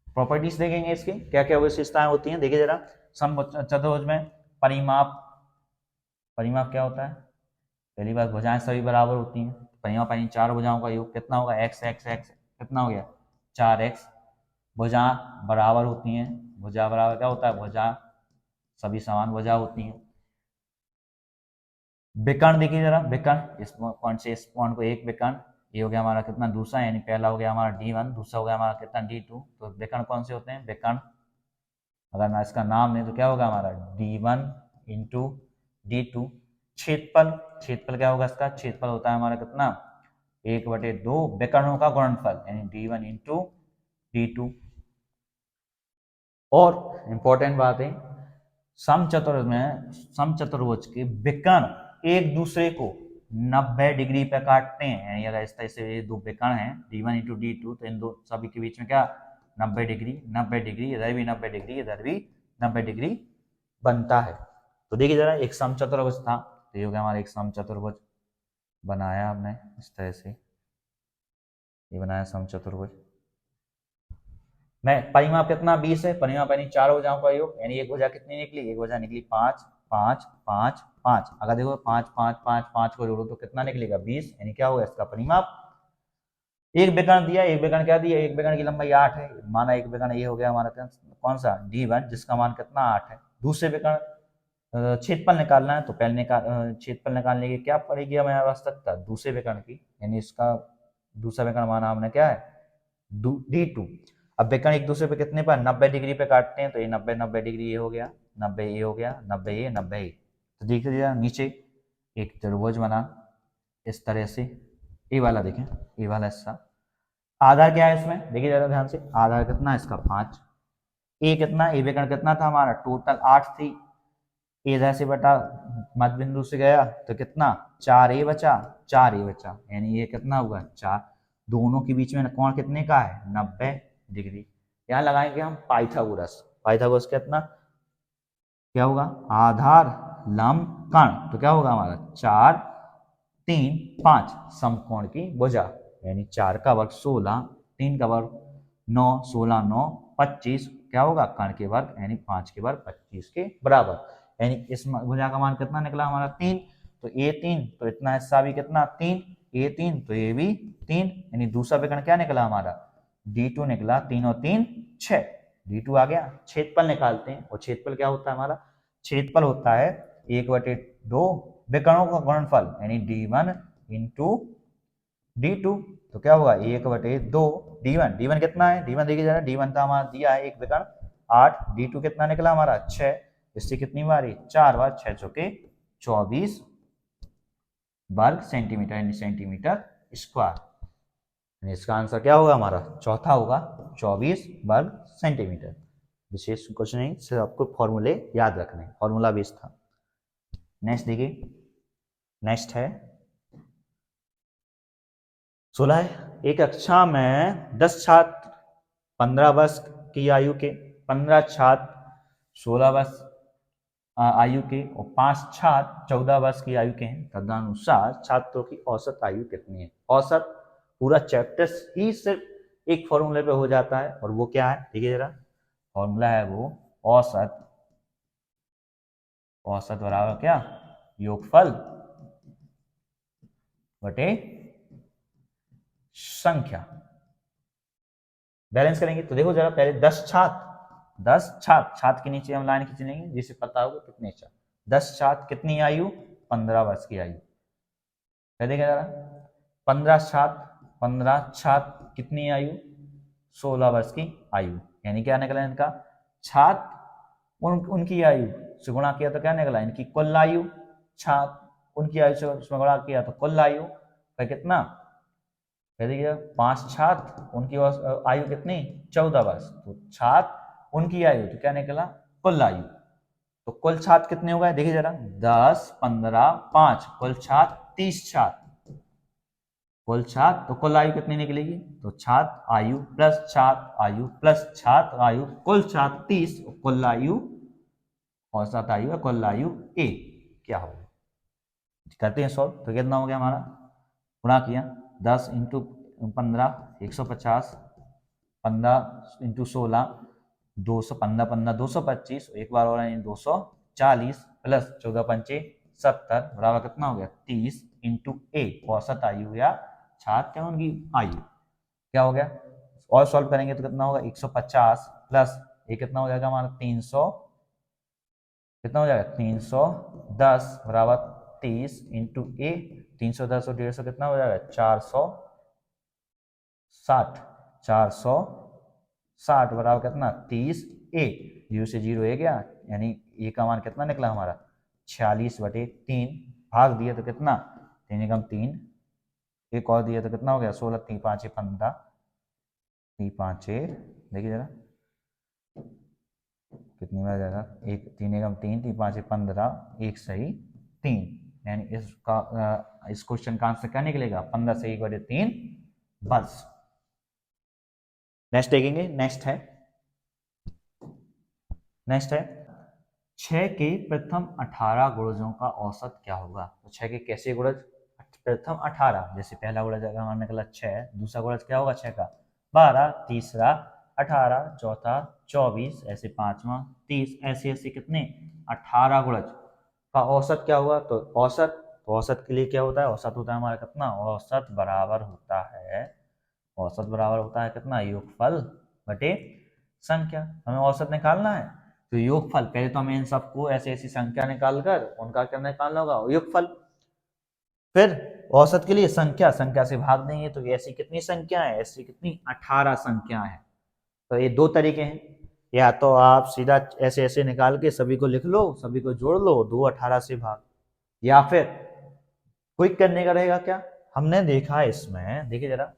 प्रॉपर्टीज देखेंगे इसकी क्या क्या विशेषताएं होती हैं, देखिए जरा सम चतुर्भुज में परिमाप, परिमाप क्या होता है, पहली बात भुजाएं सभी बराबर होती हैं, परिमाप यानी चार भुजाओं का योग कितना होगा x x x, कितना हो गया 4x, भुजा बराबर होती हैं, भुजा बराबर क्या होता है, भुजा सभी समान भुजा होती हैं। विकर्ण देखिए जरा, विकर्ण इस पॉइंट से इस पॉइंट को एक विकर्ण, ये हो गया हमारा कितना दूसरा, यानी पहला हो गया हमारा d1, दूसरा हो गया हमारा कितना d2, तो विकर्ण कौन से होते हैं, विकर्ण अगर मैं इसका नाम लें तो क्या होगा हमारा d1 इंटू d2। क्षेत्रफल, क्षेत्रफल क्या होगा इसका, क्षेत्रफल होता है हमारा कितना 1/2 विकर्णों का गुणनफल, यानी d1 इंटू d2। और इंपॉर्टेंट बात है समचतुर्भुज में, समचतुर्भुज के विकर्ण एक दूसरे को 90 डिग्री पे काटते हैं, यानी अगर इस तरह से ये दो विकर्ण हैं d1 इंटू d2, तो इन दो सभी के बीच में क्या 90 डिग्री, 90 डिग्री, इधर भी 90 डिग्री, इधर भी 90 डिग्री बनता है। तो देखिए जरा एक समचतुर्भुज था, तो ये हो गया हमारा एक समचतुर्भुज बनाया हमने इस तरह से, ये बनाया समचतुर्भुज में परिमाप कितना 20 है, परिमाप यानी चार भुजाओं का योग, यानी एक भुजा कितनी निकली, एक भुजा निकली 5 5 5 5, अगर देखो 5 5 5 5 को जोड़ो तो कितना निकलेगा 20, यानी क्या होगा इसका परिमाप। एक विकर्ण दिया, एक विकर्ण क्या दिया, एक विकर्ण की लंबाई 8 है, माना एक विकर्ण ये हो गया हमारा कौन सा d1 जिसका मान कितना 8 है। दूसरे विकर्ण क्षेत्रफल निकालना है, तो पहले क्षेत्रफल निकालने की क्या पड़ेगी हमें आवश्यकता, दूसरे विकर्ण की, यानी इसका दूसरा विकर्ण माना हमने क्या है D2। अब विकर्ण एक दूसरे पे कितने पर 90 डिग्री पे काटते हैं, तो ये 90 डिग्री ये हो गया, 90 ये हो गया, 90 ये, 90 ये। तो देखिए नीचे एक त्रिभुज बना इस तरह से, ये वाला देखें, ये वाला हिस्सा। आधार क्या है इसमें, देखिए जरा ध्यान से, आधार कितना है इसका 5, ए कितना, ए विकर्ण कितना था हमारा टोटल 8 थी, इधर से बटा मध्य बिंदु से गया तो कितना 4a बचा, 4a बचा, यानी ये कितना हुआ 4। दोनों के बीच में कोण कितने का है 90 डिग्री। यहाँ लगाएंगे हम पाइथागोरस। पाइथागोरस कितना क्या होगा, आधार लंब कर्ण, तो क्या होगा हमारा 4 3 5 समकोण की भुजा, यानी 4 का वर्ग 16, 3 का वर्ग 9, 16 9 25, क्या होगा कर्ण के वर्ग यानी 5 के वर्ग 25 के बराबर, यानी इस भुजा का मान कितना निकला हमारा 3। तो ये 3, तो इतना हिस्सा भी कितना 3, ये 3 तो ये भी 3, यानी दूसरा विकर्ण क्या निकला हमारा D2 निकला, 3 और 3 6, D2 आ गया। क्षेत्रफल निकालते हैं, और क्षेत्रफल क्या होता है हमारा, क्षेत्रफल होता है 1/2 विकर्णों का गुणनफल, यानी D1 इंटू D2, तो क्या होगा 1/2 D1। D1 कितना है, D1 देखिए जरा, D1 का हमारा दिया है एक विकर्ण 8, D2 कितना निकला हमारा 6, इससे कितनी बारी 4 बार, 6 चौके 24 वर्ग सेंटीमीटर, यानी सेंटीमीटर स्क्वायर। इसका आंसर क्या होगा हमारा चौथा होगा 24 वर्ग सेंटीमीटर। विशेष कुछ नहीं, सिर्फ आपको फॉर्मूले याद रखने, फॉर्मूला बेस था। नेक्स्ट देखिए, नेक्स्ट है 16 है, एक कक्षा में 10 छात्र 15 वर्ष की आयु के, 15 छात्र 16 वर्ष आयु के और 5 छात्र 14 वर्ष की आयु के हैं। तदनुसार छात्रों की औसत आयु कितनी है। औसत पूरा चैप्टर ही सिर्फ एक फॉर्मूले पे हो जाता है, और वो क्या है देखिए जरा, फॉर्मूला है वो औसत, औसत बराबर क्या योगफल बटे संख्या। बैलेंस करेंगे तो देखो जरा, पहले 10 छात्र, 10 छात्र, छात्र के नीचे हम लाइन खींच लेंगे जिसे पता होगा कितने छात्र, 10 छात्र कितनी आयु 15 वर्ष की आयु। देखिए जरा 15 छात्र, 15 छात्र कितनी आयु 16 वर्ष की आयु, यानी क्या निकला इनका छात्र उनकी आयु से गुणा किया तो क्या निकला इनकी कुल आयु, छात्र उनकी आयु से उसमें गुणा किया तो कुल आयु, फिर कितना, फिर देखिए 5 छात्र उनकी आयु कितनी 14 वर्ष, तो छात्र उनकी आयु तो क्या निकला कुल आयु। तो कुल छात्र कितने हो गए देखिए जरा, 10 15 5, कुल छात्र 30 छात्र, कुल छात्र तो कुल आयु कितनी निकलेगी, तो छात्र आयु प्लस छात्र आयु प्लस छात्र आयु, कुल छात्र 30, कुल आयु औसत आयु है कुल आयु ए क्या होगा। करते हैं सॉल्व, तो कितना हो गया हमारा, गुणा किया 10 इंटू 15 150, 15 इंटू 16 215, 15 225, एक बार और 240 प्लस 14 पंचे 70 बराबर कितना हो गया 30 इंटू ए, औसत आयु या छात्र क्या उनकी आयु क्या हो गया। और सॉल्व करेंगे तो कितना होगा 150 प्लस ये कितना हो जाएगा हमारा 300, कितना हो जाएगा 310 बराबर 30 इंटू ए, 310 और 150 कितना हो जाएगा 460, 460 बराबर कितना 30 ए, 0 से 0 है गया, यानी ए का मान कितना निकला हमारा 46/3, भाग दिया तो कितना 3 एकम 3, एक और दिया तो कितना हो गया 16 3 5 15, 3 5 देखिए जरा कितनी बार जाएगा, एक 3 एकम 3 3 5 15, एक सही 3, यानी इसका इस क्वेश्चन का आंसर क्या निकलेगा 15 से 1/3 बस। नेक्स्ट देखेंगे, नेक्स्ट है 6 के प्रथम 18 गुणजों का औसत क्या होगा। तो 6 के कैसे गुणज, प्रथम 18, जैसे पहला गुणज हमारा निकला 6, दूसरा गुणज क्या होगा 6 का 12, तीसरा 18, चौथा 24, ऐसे पांचवा 30, ऐसे ऐसे कितने 18 गुणज का औसत क्या हुआ। तो औसत के लिए क्या होता है, औसत होता है हमारा कितना, औसत बराबर होता है, औसत बराबर होता है कितना योगफल बटे संख्या। हमें औसत निकालना है तो योगफल, पहले तो हमें इन सबको ऐसे ऐसी संख्या निकालकर उनका क्या निकालना होगा योगफल, फिर औसत के लिए संख्या, संख्या से भाग देंगे तो ऐसी कितनी संख्या है, ऐसी कितनी 18 संख्या है। तो ये दो तरीके हैं, या तो आप सीधा ऐसे ऐसे निकाल के सभी को लिख लो, सभी को जोड़ लो, 2 18 से भाग, या फिर क्विक करने का रहेगा क्या, हमने देखा इसमें देखिए जरा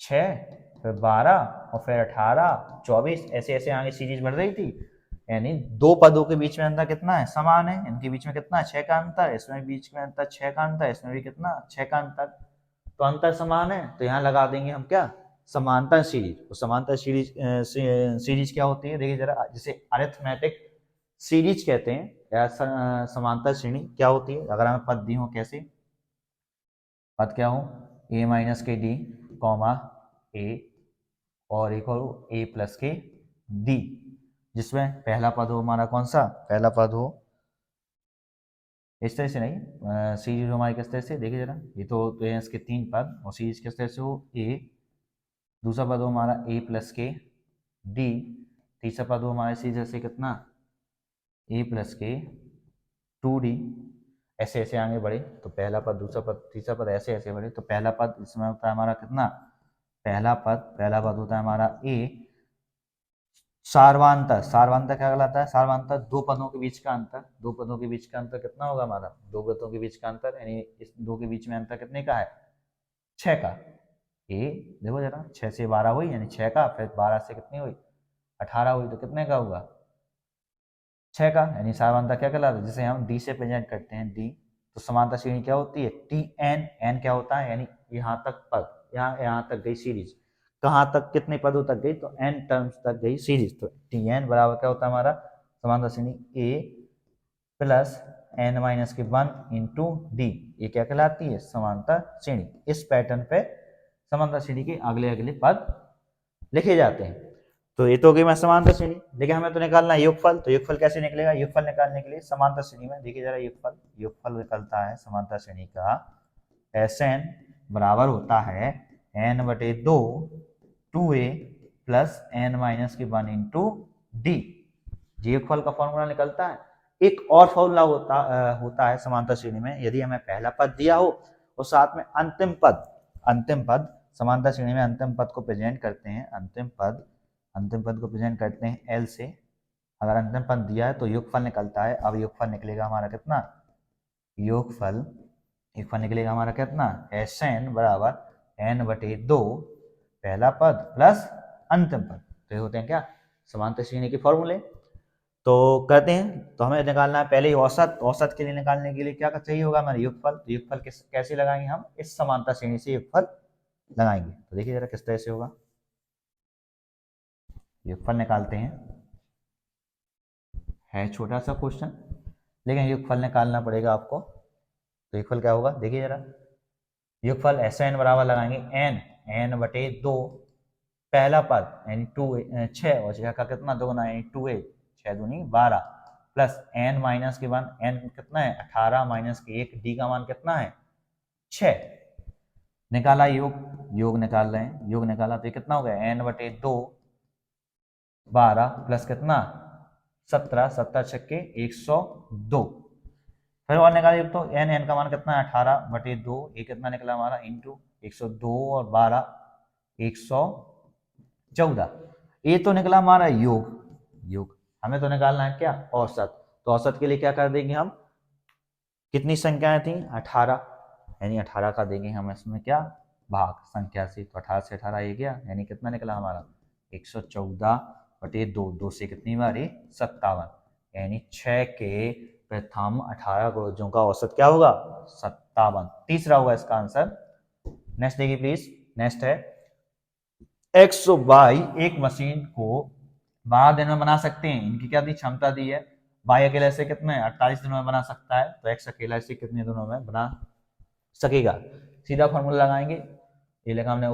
6 फिर 12 और फिर 18 24 ऐसे ऐसे आगे सीरीज बढ़ रही थी, यानी दो पदों के बीच में अंतर कितना है, समान है, इनके बीच में कितना है 6 का अंतर, इसमें बीच में अंतर 6 का अंतर, इसमें भी कितना 6 का अंतर, तो अंतर समान है, तो यहाँ लगा देंगे हम क्या, समांतर सीरीज। तो समांतर सीरीज सीरीज क्या होती है, देखिए जरा, जिसे अरिथमेटिक सीरीज कहते हैं, या समांतर श्रेणी क्या होती है, अगर हमें पद दी हो, कैसे पद क्या हो, a माइनस के डी कॉमा ए और इक्वल a प्लस के डी, जिसमें पहला पद हो हमारा कौन सा, पहला पद हो इस तरह से नहीं, सीरीज हमारी किस तरह से, देखिए जरा, ये तो है इसके 3 पद, और सीरीज किस तरह से हो, a, दूसरा पद हो हमारा a प्लस के डी, तीसरा पद हो हमारे सीरीज से कितना a प्लस के 2d, ऐसे ऐसे आगे बढ़े, तो पहला पद दूसरा पद तीसरा पद ऐसे ऐसे बढ़े, तो पहला पद इसमें होता है हमारा कितना, पहला पद होता है हमारा a, सार्वांतर, सार्वांतर क्या कहलाता है, सार्वांतर दो पदों के बीच का अंतर, दो पदों के बीच का अंतर कितना होगा हमारा, दो पदों के बीच का अंतर, यानी इस दो के बीच में अंतर कितने का है, 6 का, ए देखो जरा 6 से 12 हुई, यानी 6 का, फिर 12 से कितनी हुई 18 हुई, तो कितने का होगा 6 का, यानी सार्वांतर क्या कहलाता है, जिसे हम डी से प्रेजेंट करते हैं, डी, तो समांतर श्रेणी क्या होती है, टी एन, एन क्या होता है, यानी यहाँ तक पद, यहाँ तक गई सीरीज, कहाँ तक कितने पदों तक गई, तो n टर्म्स तक गई सीरीज, तो टी एन बराबर क्या होता है हमारा, समांतर श्रेणी a प्लस n माइनस के 1 इंटू डी, ये क्या कहलाती है, समांतर श्रेणी। इस पैटर्न पे समांतर श्रेणी के अगले अगले पद लिखे जाते हैं। तो ये तो हो गई मैं समांतर श्रेणी, लेकिन हमें तो निकालना है योगफल, तो योगफल कैसे निकलेगा, योगफल निकालने के लिए समांतर श्रेणी में देखिए जरा, योगफल निकलता है समांतर श्रेणी का, Sn बराबर होता है n/2 2a plus n minus के 1 इंटू डी, योगफल का फॉर्मूला निकलता है। एक और फॉर्मूला होता है समांतर श्रेणी में, यदि हमें पहला पद दिया हो और साथ में अंतिम पद समांतर श्रेणी में अंतिम पद को प्रेजेंट करते हैं, अंतिम पद को प्रेजेंट करते हैं L से, अगर अंतिम पद दिया है तो योगफल निकलता है। अब योगफल निकलेगा हमारा कितना, योगफल निकलेगा हमारा कितना, Sn बराबर n/2 पहला पद प्लस अंतिम पद, तो ये होते हैं क्या, समांतर श्रेणी के फॉर्मूले। तो करते हैं, तो हमें निकालना है पहले ही औसत के लिए निकालने के लिए क्या चाहिए होगा हमारे योगफल, तो योगफल कैसे लगाएंगे हम, इस समांतर श्रेणी से योगफल लगाएंगे। तो देखिए जरा किस तरह से होगा, योगफल निकालते हैं, है छोटा सा क्वेश्चन लेकिन योगफल निकालना पड़ेगा आपको। तो योगफल क्या होगा, देखिए जरा, योगफल Sn बराबर लगाएंगे n/2 पहला पद यानी 6 और 6 का कितना दोगुना यानी 2a, 6 दूनी 12 प्लस n माइनस के 1, n कितना है 18 माइनस के 1, d का मान कितना है 6, निकाला योग निकाल रहे हैं, योग निकाला तो ये कितना हो गया n/2 12 प्लस कितना 17, 17 छक्के 102, फिर और निकाला योग, तो n का मान कितना है 18/2, ये कितना निकला हमारा इंटू 102 और 12 114, ये तो निकला हमारा योग। हमें तो निकालना है क्या, औसत, तो औसत के लिए क्या कर देंगे हम, कितनी संख्याएं थी 18, यानी 18 का देंगे हम इसमें क्या भाग संख्या से, तो 18 से 18 ये गया, यानी कितना निकला हमारा 114/2, 2 से कितनी बारी 57, यानी 6 के प्रथम 18 गुणजों का औसत क्या होगा 57, तीसरा होगा इसका आंसर। नेक्स्ट देखिए प्लीज, नेक्स्ट है एक्स और वाई एक मशीन को 12 दिन में बना सकते हैं, इनकी क्या दी क्षमता दी है, वाई अकेला से कितने 48 दिनों में बना सकता है, तो एक्स अकेला से कितने दिनों में बना सकेगा, सीधा फॉर्मूला लगाएंगे, ये लगा हमने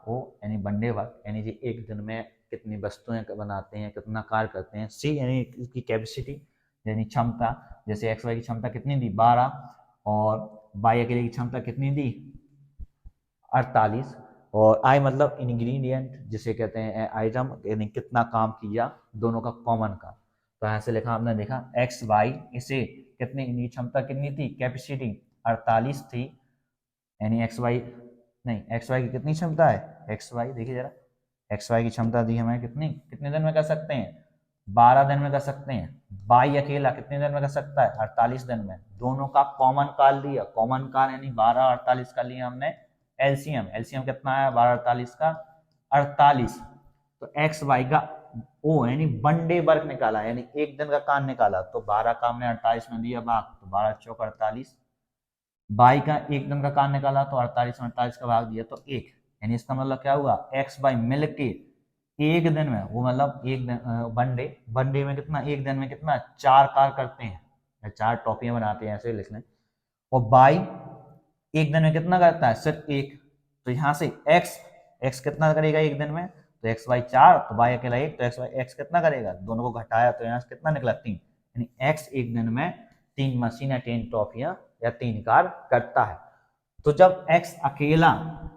O यानी बनडे वर्क, यानी जी एक दिन में कितनी वस्तुएं बनाते हैं, कितना कार्य करते हैं, C यानी इसकी कैपेसिटी यानी क्षमता, जैसे एक्स वाई की क्षमता कितनी दी 12 और वाई अकेले की क्षमता कितनी दी 48, और आई मतलब इंग्रेडिएंट जिसे कहते हैं आइटम, यानी कितना काम किया दोनों का कॉमन का, तो यहाँ से लिखा हमने देखा एक्स वाई, इसे कितनी क्षमता कितनी थी कैपेसिटी 48 थी, यानी एक्स वाई नहीं, एक्स वाई की कितनी क्षमता है, एक्स वाई देखिए जरा, एक्स वाई की क्षमता दी हमें कितनी, कितने दिन में कर सकते हैं, 12 दिन में कर सकते हैं। बाई अकेला कितने दिन में कर सकता है, 48 दिन में। दोनों का कॉमन काल लिया, कॉमन काल यानी 12 48 का लिया हमने एलसीएम, एलसीएम कितना है 12 48 का 48। तो एक्स वाई का ओ यानी वन डे वर्क निकाला, यानी एक दिन का काम निकाला, तो 12 का हमने 48 में दिया भाग, तो 12 चौक 48। बाई का एक दिन का काम निकाला तो 48 में 48 का भाग दिया तो एक, यानी इसका मतलब क्या हुआ, एक्स बाई मिल के एक दिन में, वो मतलब एक दिन वन डे में कितना, एक दिन में कितना 4 कार करते हैं या 4 टॉपियां बनाते हैं, ऐसे लिख लें। और बाई एक दिन में कितना करता है, सिर्फ एक। तो यहाँ से एक्स एक्स कितना करेगा एक दिन में, तो एक्स वाई 4, तो बाई अकेला एक, तो एक्स वाई एक्स कितना करेगा, दोनों को घटाया तो यहाँ से कितना निकला 3, यानी एक्स एक दिन में 3 मशीन या 3 टॉफियां या 3 कार करता है। तो जब x अकेला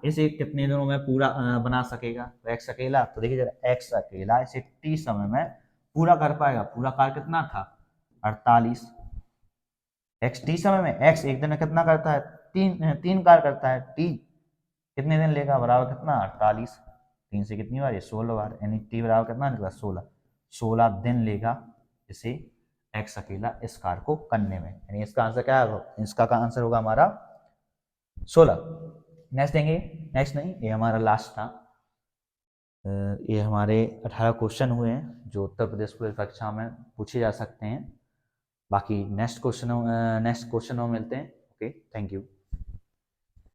इसे कितने दिनों में पूरा बना सकेगा, तो x अकेला, तो देखिए जरा x अकेला इसे t समय में पूरा कर पाएगा, पूरा कार कितना था 48। x t समय में, x एक दिन में कितना करता है, 3 कार करता है, t कितने दिन लेगा, बराबर कितना 48, 3 से कितनी बार, 16 बार, यानी t बराबर कितना निकला 16 दिन लेगा इसे x अकेला इस कार को करने में, यानी इसका आंसर क्या है, इसका आंसर होगा हमारा 16। नेक्स्ट देंगे, नेक्स्ट नहीं, ये हमारा लास्ट था। ये हमारे 18 क्वेश्चन हुए हैं जो उत्तर प्रदेश पुलिस परीक्षा में पूछे जा सकते हैं। बाकी नेक्स्ट क्वेश्चनों में मिलते हैं। Okay, thank you.